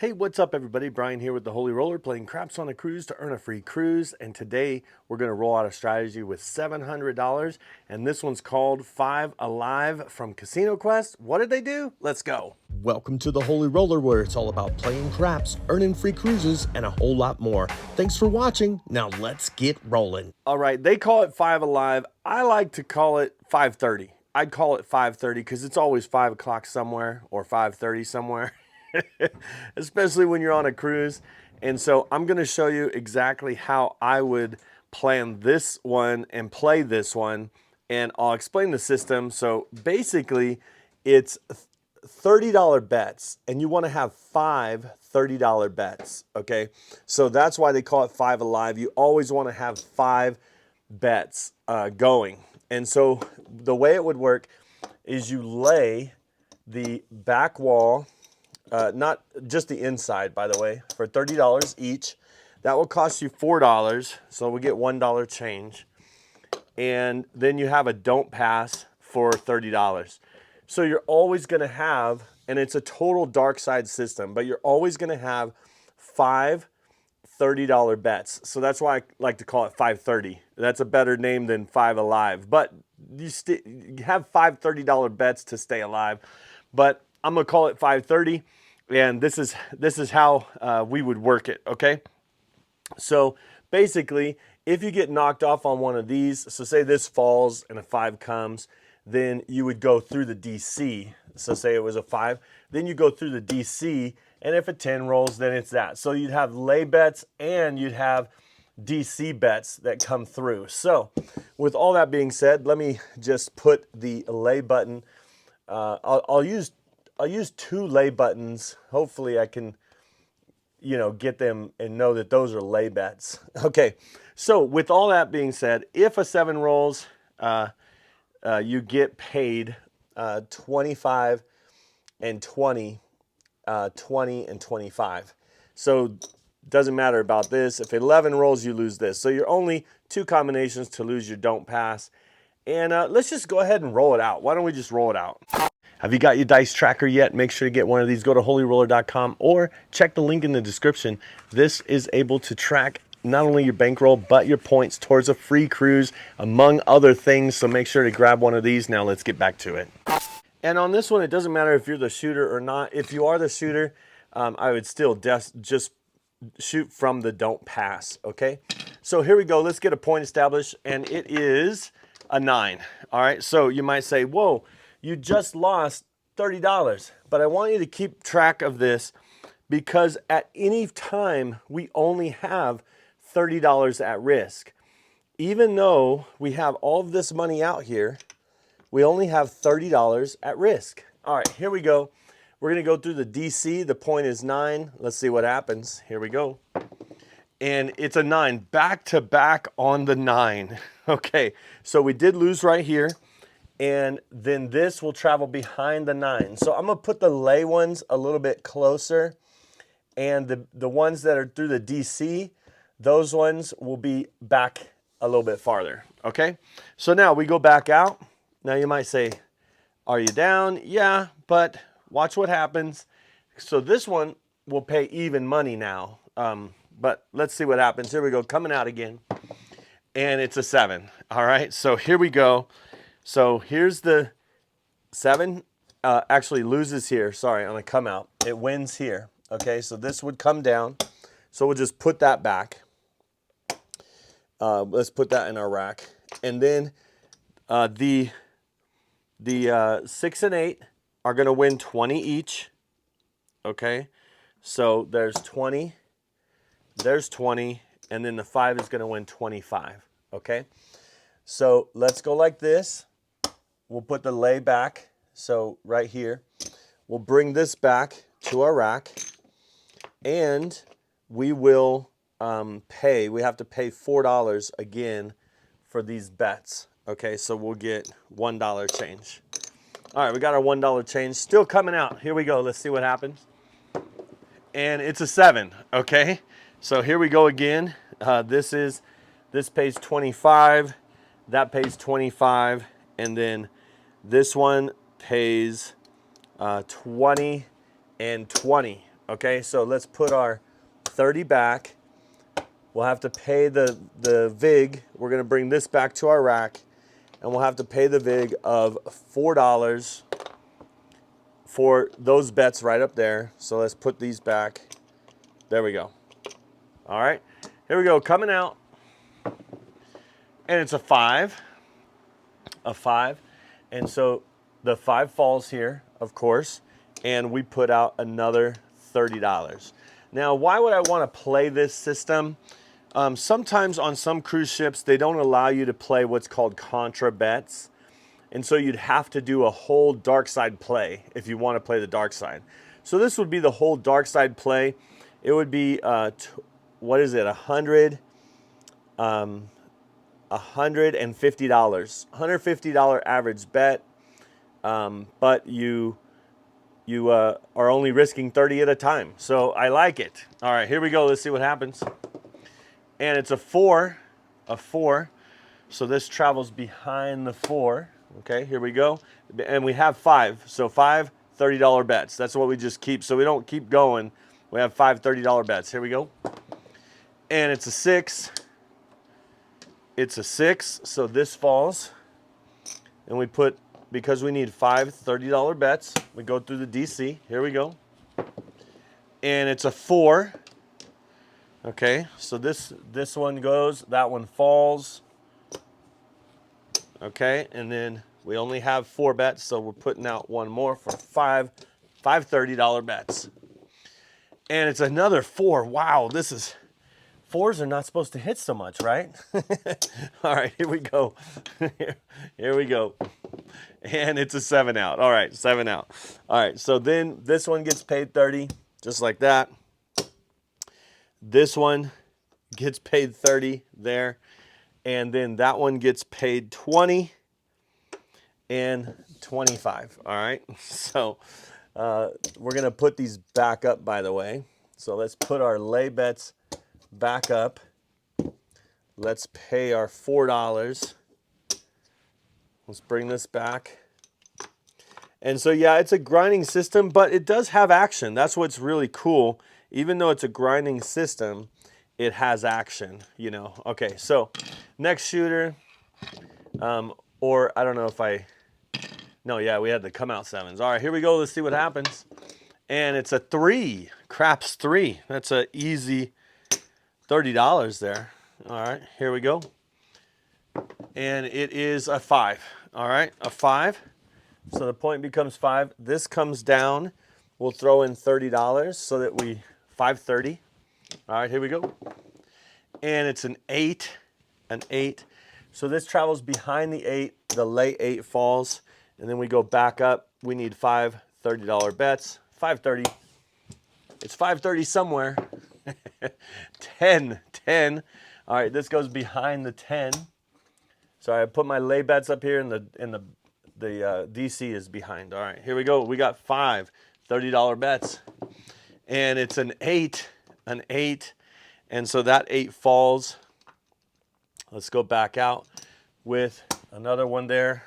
Hey, what's up everybody? Brian here with the Holy Roller playing craps on a cruise to earn a free cruise. And today we're going to roll out a strategy with $700. And this one's called 5 Alive from Casino Quest. What did they do? Let's go. Welcome to the Holy Roller, where it's all about playing craps, earning free cruises, and a whole lot more. Thanks for watching. Now let's get rolling. All right, they call it 5 Alive. I like to call it 5:30. I'd call it 5:30 because it's always 5 o'clock somewhere or 5:30 somewhere. Especially when you're on a cruise. And so I'm going to show you exactly how I would plan this one and play this one, and I'll explain the system. So basically it's $30 bets, and you want to have 5 $30 bets. Okay, so that's why they call it 5 Alive. You always want to have 5 bets going. And so the way it would work is you lay the back wall, not just the inside, by the way, for $30 each. That will cost you $4, so we get $1 change. And then you have a don't pass for $30. So you're always going to have, and it's a total dark side system, but you're always going to have 5 $30 bets. So that's why I like to call it 530. That's a better name than 5 Alive. But you have 5 $30 bets to stay alive. But I'm going to call it 530. And this is how we would work it, okay? So basically, if you get knocked off on one of these, so say this falls and a 5 comes, then you would go through the DC. So say it was a 5, then you go through the DC, and if a 10 rolls, then it's that. So you'd have lay bets and you'd have DC bets that come through. So with all that being said, let me just put the lay button. I'll use 2 lay buttons. Hopefully I can, get them and know that those are lay bets. Okay, so with all that being said, if a 7 rolls, you get paid 25 and 20, 20 and 25. So doesn't matter about this. If 11 rolls, you lose this. So you're only 2 combinations to lose your don't pass. And let's just go ahead and roll it out. Why don't we just roll it out? Have you got your dice tracker yet? Make sure to get one of these. Go to holyroller.com or check the link in the description. This is able to track not only your bankroll, but your points towards a free cruise, among other things. So make sure to grab one of these. Now let's get back to it. And on this one, it doesn't matter if you're the shooter or not. If you are the shooter, I would still just shoot from the don't pass, okay? So here we go. Let's get a point established, and it is a 9. All right, so you might say, whoa, you just lost $30. But I want you to keep track of this, because at any time, we only have $30 at risk. Even though we have all of this money out here, we only have $30 at risk. All right, here we go. We're going to go through the DC. The point is 9. Let's see what happens. Here we go. And it's a 9. Back to back on the 9. Okay, so we did lose right here. And then this will travel behind the 9. So I'm going to put the lay ones a little bit closer. And the ones that are through the DC, those ones will be back a little bit farther. Okay, so now we go back out. Now you might say, are you down? Yeah, but watch what happens. So this one will pay even money now. But let's see what happens. Here we go, coming out again. And it's a 7. All right, so here we go. So here's the 7. Actually loses here. Sorry, on a come out. It wins here. Okay, so this would come down. So we'll just put that back. Let's put that in our rack. And then the 6 and 8 are going to win 20 each. Okay, so there's 20, there's 20, and then the 5 is going to win 25. Okay, so let's go like this. We'll put the lay back, so right here. We'll bring this back to our rack, and we will pay. We have to pay $4 again for these bets. Okay, so we'll get $1 change. All right, we got our $1 change still coming out. Here we go. Let's see what happens. And it's a 7. Okay, so here we go again. This pays 25. That pays 25, and then this one pays 20 and 20. Okay, so let's put our 30 back. We'll have to pay the VIG. We're gonna bring this back to our rack, and we'll have to pay the VIG of $4 for those bets right up there. So let's put these back. There we go. All right, here we go, coming out. And it's a 5. And so the 5 falls here, of course, and we put out another $30. Now, why would I want to play this system? Sometimes on some cruise ships, they don't allow you to play what's called contra bets. And so you'd have to do a whole dark side play if you want to play the dark side. So this would be the whole dark side play. It would be, what is it, $150, $150 average bet, but you are only risking 30 at a time. So I like it. All right, here we go. Let's see what happens. And it's a 4. So this travels behind the 4. Okay, here we go. And we have 5. So 5 $30 bets. That's what we just keep. So we don't keep going. We have 5 $30 bets. Here we go. And it's a 6. It's a 6. So this falls. And we put, because we need 5 $30 bets, we go through the DC. Here we go. And it's a 4. Okay, so this one goes, that one falls. Okay, and then we only have 4 bets, so we're putting out one more for 5 $30 bets. And it's another 4. Wow, this is, 4s are not supposed to hit so much, right? All right, here we go. Here we go. And it's a 7 out. All right, 7 out. All right, so then this one gets paid 30, just like that. This one gets paid 30 there. And then that one gets paid 20 and 25. All right, so we're going to put these back up, by the way. So let's put our lay bets back up. Let's pay our $4. Let's bring this back. And so, yeah, it's a grinding system, but it does have action. That's what's really cool. Even though it's a grinding system, it has action, you know. Okay, so next shooter, or I don't know if no, yeah, we had the come out 7s. All right, here we go. Let's see what happens. And it's a 3, CRAPS 3. That's an easy $30 there. All right, here we go. And it is a 5. All right, a 5. So the point becomes 5. This comes down. We'll throw in $30 so that we 530. All right, here we go. And it's an 8, an 8. So this travels behind the 8. The lay 8 falls, and then we go back up. We need 5 $30 bets. 530. It's 530 somewhere. 10. All right, this goes behind the 10. Sorry, I put my lay bets up here, and the DC is behind. All right, here we go. We got 5 $30 bets, and it's an 8, and so that 8 falls. Let's go back out with another one there.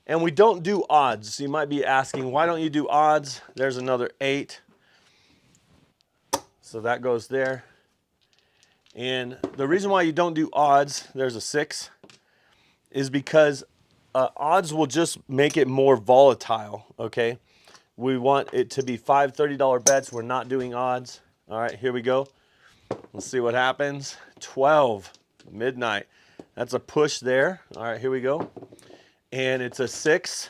And we don't do odds. So you might be asking, why don't you do odds? There's another 8. So that goes there. And the reason why you don't do odds, there's a 6, is because odds will just make it more volatile, okay? We want it to be 5 $30 bets. We're not doing odds. All right, here we go. Let's see what happens. 12, midnight. That's a push there. All right, here we go. And it's a 6.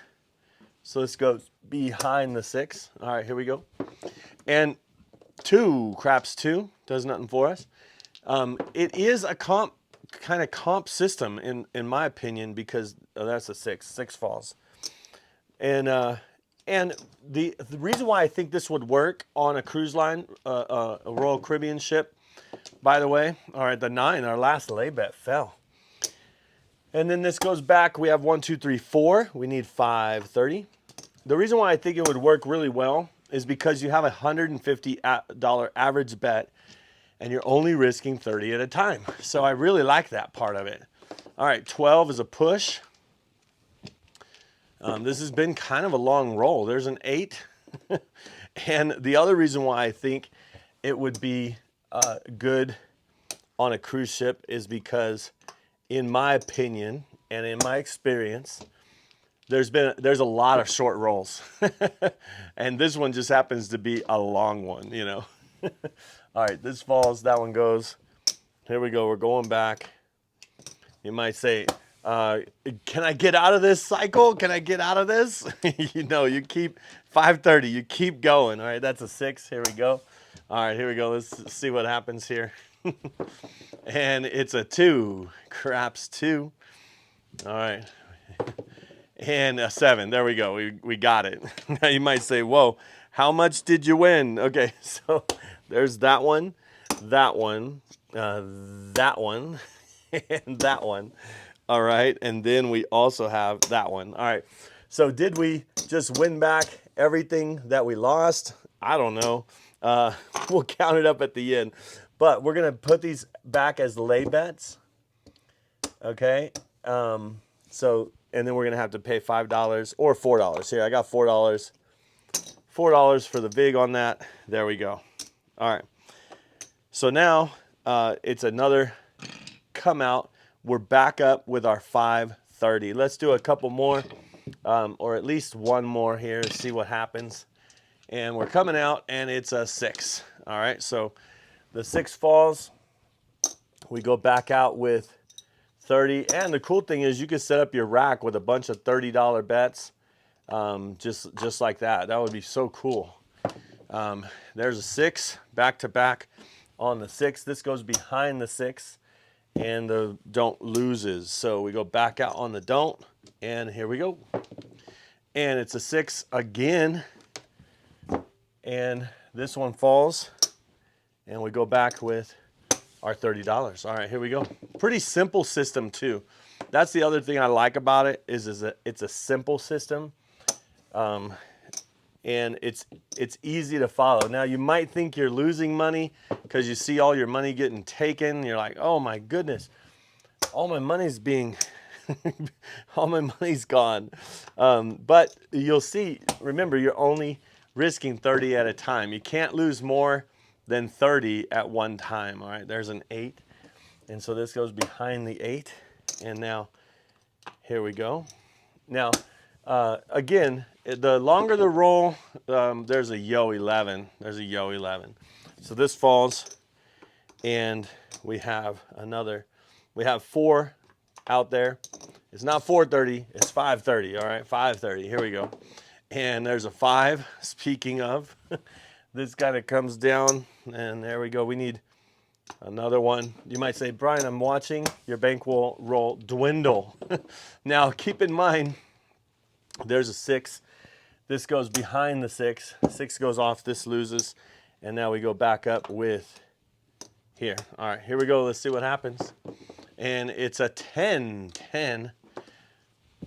So this goes behind the 6. All right, here we go. And 2, CRAPS 2, does nothing for us. It is a kind of comp system in my opinion, because that's a 6. 6 falls. And the reason why I think this would work on a cruise line, a Royal Caribbean ship, by the way, all right, the 9, our last lay bet fell. And then this goes back. We have 1, 2, 3, 4. We need 5 $30. The reason why I think it would work really well is because you have a $150 average bet, and you're only risking 30 at a time. So I really like that part of it. All right, 12 is a push. This has been kind of a long roll. There's an 8. And the other reason why I think it would be good on a cruise ship is because, in my opinion and in my experience, there's a lot of short rolls. And this one just happens to be a long one, you know. All right, this falls, that one goes. Here we go, we're going back. You might say, can I get out of this cycle? Can I get out of this? You know, you keep 530, you keep going. All right, that's a 6. Here we go. All right, here we go. Let's see what happens here. And it's a 2, craps 2. All right. And a 7. There we go. We got it. Now you might say, whoa, how much did you win? Okay, so there's that one, that one, that one, and that one. All right, and then we also have that one. All right, so did we just win back everything that we lost? I don't know. We'll count it up at the end. But we're going to put these back as lay bets. Okay, so, and then we're going to have to pay $5 or $4. Here, I got $4. $4 for the VIG on that. There we go. All right. So now it's another come out. We're back up with our 530. Let's do a couple more, or at least one more here to see what happens. And we're coming out, and it's a 6. All right, so the 6 falls. We go back out with 30. And the cool thing is you can set up your rack with a bunch of $30 bets, just like that. That would be so cool. There's a 6 back to back on the 6. This goes behind the 6. And the don't loses. So we go back out on the don't, and here we go. And it's a 6 again. And this one falls, and we go back with our $30. All right, here we go. Pretty simple system too. That's the other thing I like about it is it's a simple system. And it's easy to follow. Now you might think you're losing money because you see all your money getting taken. You're like, oh my goodness, all my money's being, all my money's gone. But you'll see, remember, you're only risking 30 at a time. You can't lose more than 30 at one time. All right, there's an 8. And so this goes behind the 8. And now, here we go. Now, again, the longer the roll, there's a yo 11. There's a yo 11. So this falls, and we have another. We have 4 out there. It's not 430, it's 530. All right, 530. Here we go. And there's a 5. Speaking of, this kind of comes down, and there we go. We need another one. You might say, Brian, I'm watching your bankroll roll dwindle. Now, keep in mind, there's a 6. This goes behind the 6. 6 goes off, this loses. And now we go back up with here. All right, here we go. Let's see what happens. And it's a 10. 10.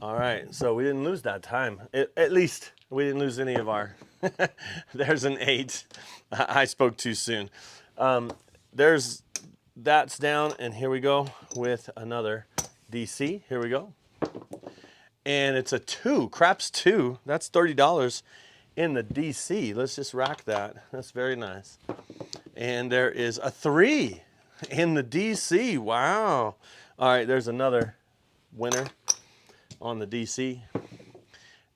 All right, so we didn't lose that time. At least we didn't lose any of our. There's an 8. I spoke too soon. That's down, and here we go with another DC. Here we go. And it's a 2, craps 2. That's $30 in the DC. Let's just rack that. That's very nice. And there is a 3 in the DC. Wow. All right, there's another winner on the DC.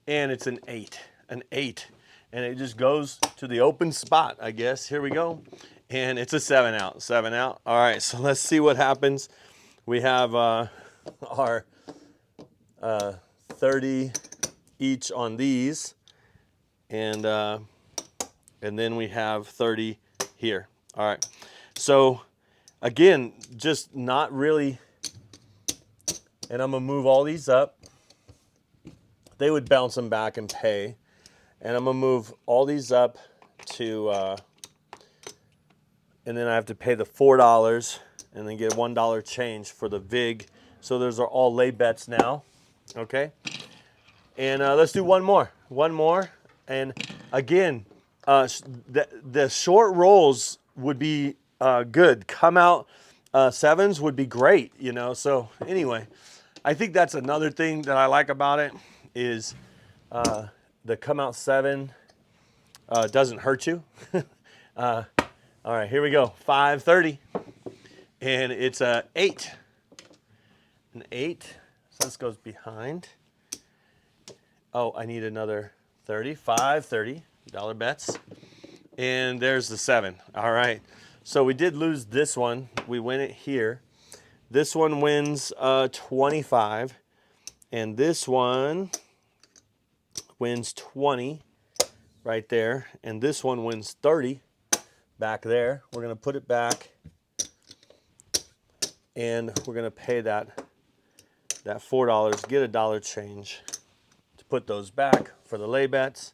And it's an 8. An 8. And it just goes to the open spot, I guess. Here we go. And it's a 7 out. 7 out. All right, so let's see what happens. We have our 30 each on these, and then we have 30 here. All right, so again, just not really, and I'm gonna move all these up. They would bounce them back and pay, and I'm gonna move all these up to, and then I have to pay the $4 and then get $1 change for the VIG. So those are all lay bets now. Okay, and let's do one more. And again, the short rolls would be good. Come out 7s would be great, you know. So anyway, I think that's another thing that I like about it is the come out 7 doesn't hurt you. All right, here we go. 530, and it's a 8. An 8. So this goes behind. Oh, I need another 30. 530 dollar bets, and there's the 7. All right. So we did lose this one. We win it here. This one wins 25, and this one wins 20 right there, and this one wins 30 back there. We're going to put it back, and we're going to pay that $4, get a dollar change to put those back for the lay bets.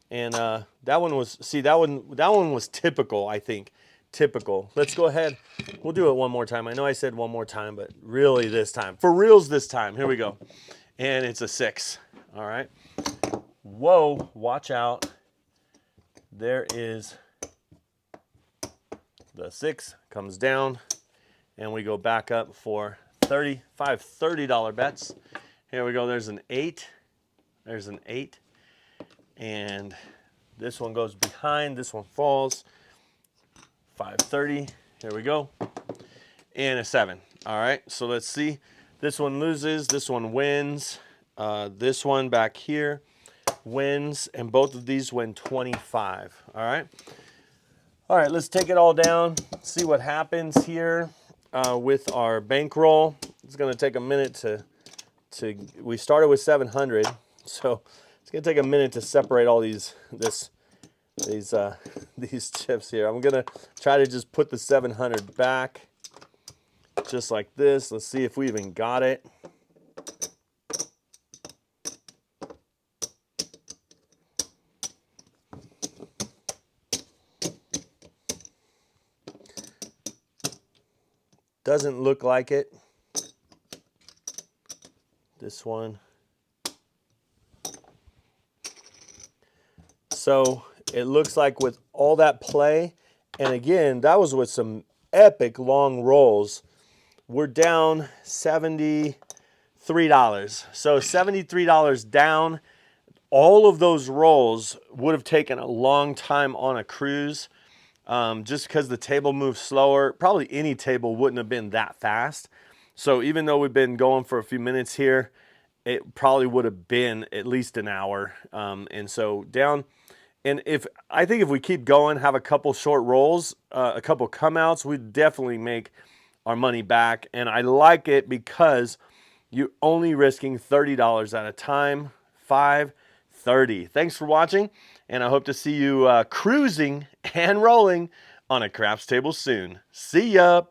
And that one was, see, that one was typical, I think. Typical. Let's go ahead. We'll do it one more time. I know I said one more time, but really this time. For reals this time. Here we go. And it's a 6. All right. Whoa, watch out. There is the 6 comes down, and we go back up for 5 $30 bets. Here we go. There's an 8. There's an 8. And this one goes behind. This one falls. 530. Here we go. And a 7. All right. So let's see. This one loses. This one wins. This one back here wins. And both of these win 25. All right. All right. Let's take it all down. See what happens here with our bankroll. It's going to take a minute to we started with 700. So it's going to take a minute to separate all these chips here. I'm gonna try to just put the 700 back just like this. Let's see if we even got it. Doesn't look like it. This one. So it looks like with all that play, and again, that was with some epic long rolls, we're down $73. So $73 down. All of those rolls would have taken a long time on a cruise, just because the table moves slower. Probably any table wouldn't have been that fast. So even though we've been going for a few minutes here, it probably would have been at least an hour. And so down. And I think if we keep going, have a couple short rolls, a couple come outs, we'd definitely make our money back. And I like it because you're only risking $30 at a time. 530. Thanks for watching, and I hope to see you cruising and rolling on a craps table soon. See ya.